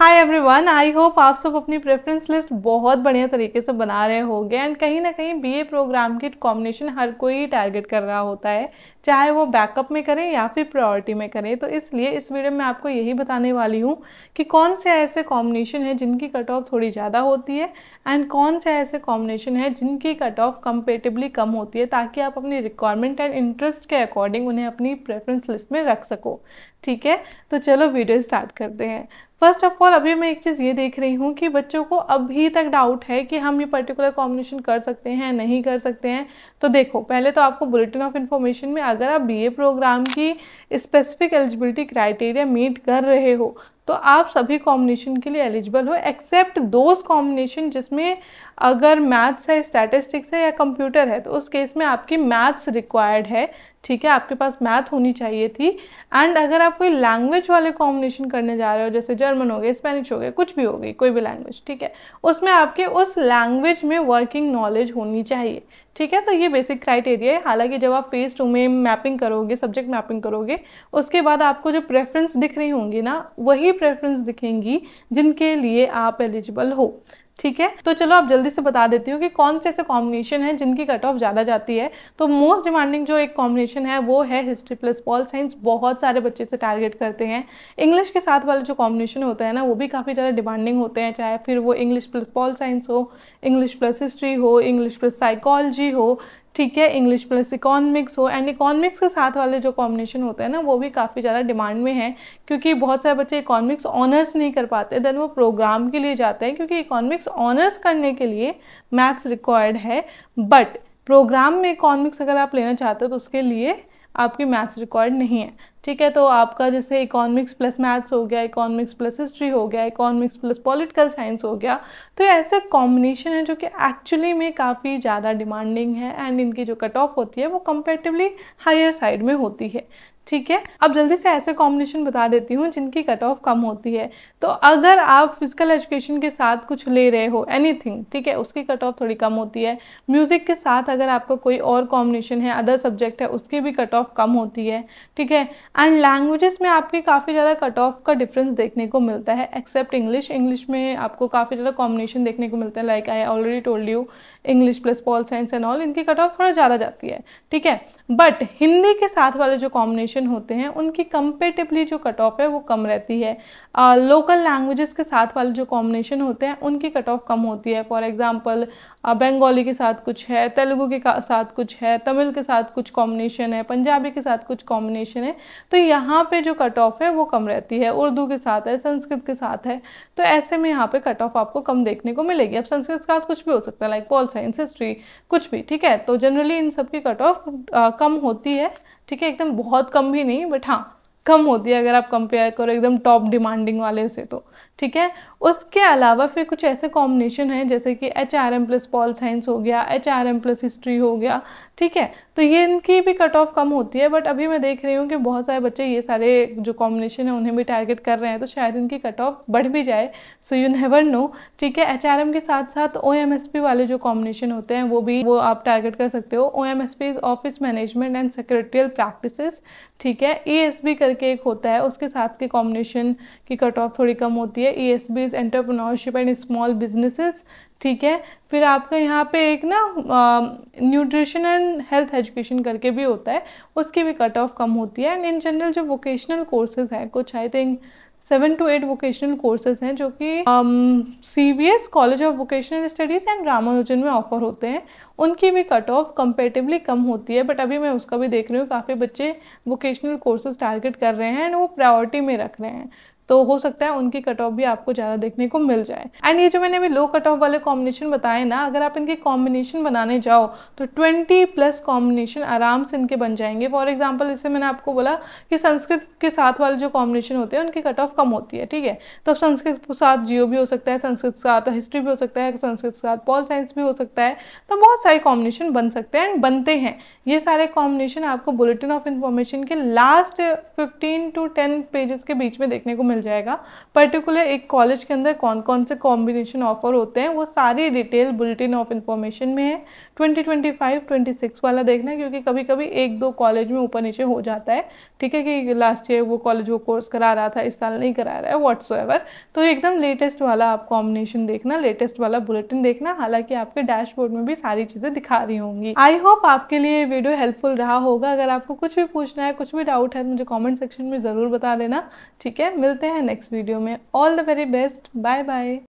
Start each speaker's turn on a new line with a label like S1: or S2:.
S1: Hi everyone, I hope आप सब अपनी प्रेफरेंस लिस्ट बहुत बढ़िया तरीके से बना रहे होंगे एंड कहीं ना कहीं बीए प्रोग्राम की कॉम्बिनेशन हर कोई टारगेट कर रहा होता है, चाहे वो बैकअप में करें या फिर प्रायोरिटी में करें। तो इसलिए इस वीडियो में आपको यही बताने वाली हूँ कि कौन से ऐसे कॉम्बिनेशन है जिनकी कट ऑफ थोड़ी ज़्यादा होती है एंड कौन से ऐसे कॉम्बिनेशन है जिनकी कट ऑफ कंपेरेटिवली कम होती है, ताकि आप अपनी रिक्वायरमेंट एंड इंटरेस्ट के अकॉर्डिंग उन्हें अपनी प्रेफरेंस लिस्ट में रख सको। ठीक है, तो चलो वीडियो स्टार्ट करते हैं। फर्स्ट ऑफ ऑल, अभी मैं एक चीज़ ये देख रही हूँ कि बच्चों को अभी तक डाउट है कि हम ये पर्टिकुलर कॉम्बिनेशन कर सकते हैं नहीं कर सकते हैं। तो देखो, पहले तो आपको बुलेटिन ऑफ इन्फॉर्मेशन में अगर आप बीए प्रोग्राम की स्पेसिफिक एलिजिबिलिटी क्राइटेरिया मीट कर रहे हो तो आप सभी कॉम्बिनेशन के लिए एलिजिबल हो, एक्सेप्ट दोज कॉम्बिनेशन जिसमें अगर मैथ्स है, स्टैटिस्टिक्स है या कंप्यूटर है तो उस केस में आपकी मैथ्स रिक्वायर्ड है। ठीक है, आपके पास मैथ होनी चाहिए थी। एंड अगर आप कोई लैंग्वेज वाले कॉम्बिनेशन करने जा रहे हो, जैसे जर्मन हो गए, स्पेनिश हो गए, कुछ भी हो गई, कोई भी लैंग्वेज, ठीक है, उसमें आपके उस लैंग्वेज में वर्किंग नॉलेज होनी चाहिए। ठीक है, तो ये बेसिक क्राइटेरिया है। हालांकि जब आप पेज 2 में मैपिंग करोगे, सब्जेक्ट मैपिंग करोगे, उसके बाद आपको जो प्रेफरेंस दिख रही होंगी ना, वही प्रेफरेंस दिखेंगी जिनके लिए आप एलिजिबल हो। ठीक है, तो चलो आप जल्दी से बता देती हूँ कि कौन से ऐसे कॉम्बिनेशन है जिनकी कट ऑफ ज़्यादा जाती है। तो मोस्ट डिमांडिंग जो एक कॉम्बिनेशन है वो है हिस्ट्री प्लस पॉल साइंस। बहुत सारे बच्चे से टारगेट करते हैं। इंग्लिश के साथ वाले जो कॉम्बिनेशन होते हैं ना, वो भी काफ़ी ज़्यादा डिमांडिंग होते हैं, चाहे फिर वो इंग्लिश प्लस पॉल साइंस हो, इंग्लिश प्लस हिस्ट्री हो, इंग्लिश प्लस साइकोलॉजी हो, ठीक है, इंग्लिश प्लस इकोनॉमिक्स हो। एंड इकोनॉमिक्स के साथ वाले जो कॉम्बिनेशन होते हैं ना, वो भी काफ़ी ज़्यादा डिमांड में है, क्योंकि बहुत सारे बच्चे इकोनॉमिक्स ऑनर्स नहीं कर पाते, देन वो प्रोग्राम के लिए जाते हैं, क्योंकि इकोनॉमिक्स ऑनर्स करने के लिए मैथ्स रिक्वायर्ड है। बट प्रोग्राम में इकोनॉमिक्स अगर आप लेना चाहते हो तो उसके लिए आपकी मैथ्स रिक्वायर्ड नहीं है। ठीक है, तो आपका जैसे इकोनॉमिक्स प्लस मैथ्स हो गया, इकोनॉमिक्स प्लस हिस्ट्री हो गया, इकोनॉमिक्स प्लस पॉलिटिकल साइंस हो गया। तो ऐसे कॉम्बिनेशन है जो कि एक्चुअली में काफ़ी ज़्यादा डिमांडिंग है एंड इनकी जो कट ऑफ होती है वो कंपेरेटिवली हायर साइड में होती है। ठीक है, अब जल्दी से ऐसे कॉम्बिनेशन बता देती हूँ जिनकी कट ऑफ कम होती है। तो अगर आप फिजिकल एजुकेशन के साथ कुछ ले रहे हो, एनीथिंग, ठीक है, उसकी कट ऑफ थोड़ी कम होती है। म्यूज़िक के साथ अगर आपका कोई और कॉम्बिनेशन है, अदर सब्जेक्ट है, उसकी भी कट ऑफ कम होती है। ठीक है, एंड लैंग्वेजेस में आपकी काफ़ी ज़्यादा कट ऑफ का डिफरेंस देखने को मिलता है, एक्सेप्ट इंग्लिश। इंग्लिश में आपको काफ़ी ज़्यादा कॉम्बिनेशन देखने को मिलता है, like I already told you, English plus pol science and all, इनकी कट ऑफ थोड़ा ज़्यादा जाती है। ठीक है, बट हिंदी के साथ वाले जो कॉम्बिनेशन होते हैं उनकी कंपेरेटिवली जो कट ऑफ है वो कम रहती है। लोकल लैंग्वेजेस के साथ वाले जो कॉम्बिनेशन होते हैं उनकी कट ऑफ कम होती है। फॉर एग्जांपल बंगाली के साथ कुछ है, तेलुगु के साथ कुछ है, तमिल के साथ कुछ कॉम्बिनेशन है, पंजाबी के साथ कुछ कॉम्बिनेशन है, तो यहाँ पे जो कट ऑफ है वो कम रहती है। उर्दू के साथ है, संस्कृत के साथ है, तो ऐसे में यहाँ पे कट ऑफ आपको कम देखने को मिलेगी। अब संस्कृत के साथ कुछ भी हो सकता है, लाइक पॉल साइंस, हिस्ट्री, कुछ भी। ठीक है, तो जनरली इन सब की कट ऑफ कम होती है। ठीक है, एकदम बहुत कम भी नहीं, बट हाँ कम होती है अगर आप कंपेयर करो एकदम टॉप डिमांडिंग वाले से तो। ठीक है, उसके अलावा फिर कुछ ऐसे कॉम्बिनेशन हैं जैसे कि HRM प्लस पॉल साइंस हो गया, HRM प्लस हिस्ट्री हो गया। ठीक है, तो ये इनकी भी कट ऑफ कम होती है, बट अभी मैं देख रही हूँ कि बहुत सारे बच्चे ये सारे जो कॉम्बिनेशन है उन्हें भी टारगेट कर रहे हैं, तो शायद इनकी कट ऑफ बढ़ भी जाए, सो यू नेवर नो। ठीक है, HRM के साथ साथ OMSP वाले जो कॉम्बिनेशन होते हैं वो आप टारगेट कर सकते हो। OMSP is office management and secretarial practices. ठीक है, ESB करके एक होता है, उसके साथ के कॉम्बिनेशन की कट ऑफ थोड़ी कम होती है। ESB is entrepreneurship and small businesses. ठीक है, फिर आपका यहाँ पे एक ना न्यूट्रिशन एंड हेल्थ एजुकेशन करके भी होता है, उसकी भी कट ऑफ कम होती है। एंड इन जनरल जो वोकेशनल कोर्सेज हैं, कुछ I think 7 to 8 vocational courses हैं जो कि CVS college of vocational studies and Ramanujan में ऑफर होते हैं, उनकी भी कट ऑफ कंपेरेटिवली कम होती है। बट अभी मैं उसका भी देख रही हूँ, काफ़ी बच्चे वोकेशनल कोर्सेज टारगेट कर रहे हैं एंड वो प्रायोरिटी में रख रहे हैं, तो हो सकता है उनकी कट ऑफ भी आपको ज़्यादा देखने को मिल जाए। एंड ये जो मैंने अभी लो कट ऑफ वाले कॉम्बिनेशन बताए ना, अगर आप इनके कॉम्बिनेशन बनाने जाओ तो 20+ कॉम्बिनेशन आराम से इनके बन जाएंगे। फॉर एग्जांपल, जैसे मैंने आपको बोला कि संस्कृत के साथ वाले जो कॉम्बिनेशन होते हैं उनकी कट ऑफ कम होती है। ठीक है, तो संस्कृत के साथ जियो भी हो सकता है, संस्कृत के साथ हिस्ट्री भी हो सकता है, संस्कृत के साथ पॉल साइंस भी हो सकता है, तो बहुत सारे कॉम्बिनेशन बन सकते हैं एंड बनते हैं। ये सारे कॉम्बिनेशन आपको बुलेटिन ऑफ इन्फॉर्मेशन के लास्ट 15 to 10 पेजेस के बीच में देखने को मिल मिल जाएगा। पर्टिकुलर एक कॉलेज के अंदर कौन कौन से कॉम्बिनेशन ऑफर होते हैं वो सारी डिटेल बुलेटिन ऑफ इन्फॉर्मेशन में है। 2025-26 वाला देखना, क्योंकि कभी कभी एक दो कॉलेज में ऊपर नीचे हो जाता है, ठीक है, कि लास्ट ईयर वो कॉलेज वो कोर्स करा रहा था, इस साल नहीं करा रहा है व्हाट्सोएवर। तो एकदम लेटेस्ट वाला आप कॉम्बिनेशन देखना, लेटेस्ट वाला बुलेटिन देखना। हालांकि आपके डैशबोर्ड में भी सारी चीज़ें दिखा रही होंगी। आई होप आपके लिए ये वीडियो हेल्पफुल रहा होगा। अगर आपको कुछ भी पूछना है, कुछ भी डाउट है, तो मुझे कॉमेंट सेक्शन में ज़रूर बता देना। ठीक है, मिलते हैं नेक्स्ट वीडियो में। All the very best, bye bye.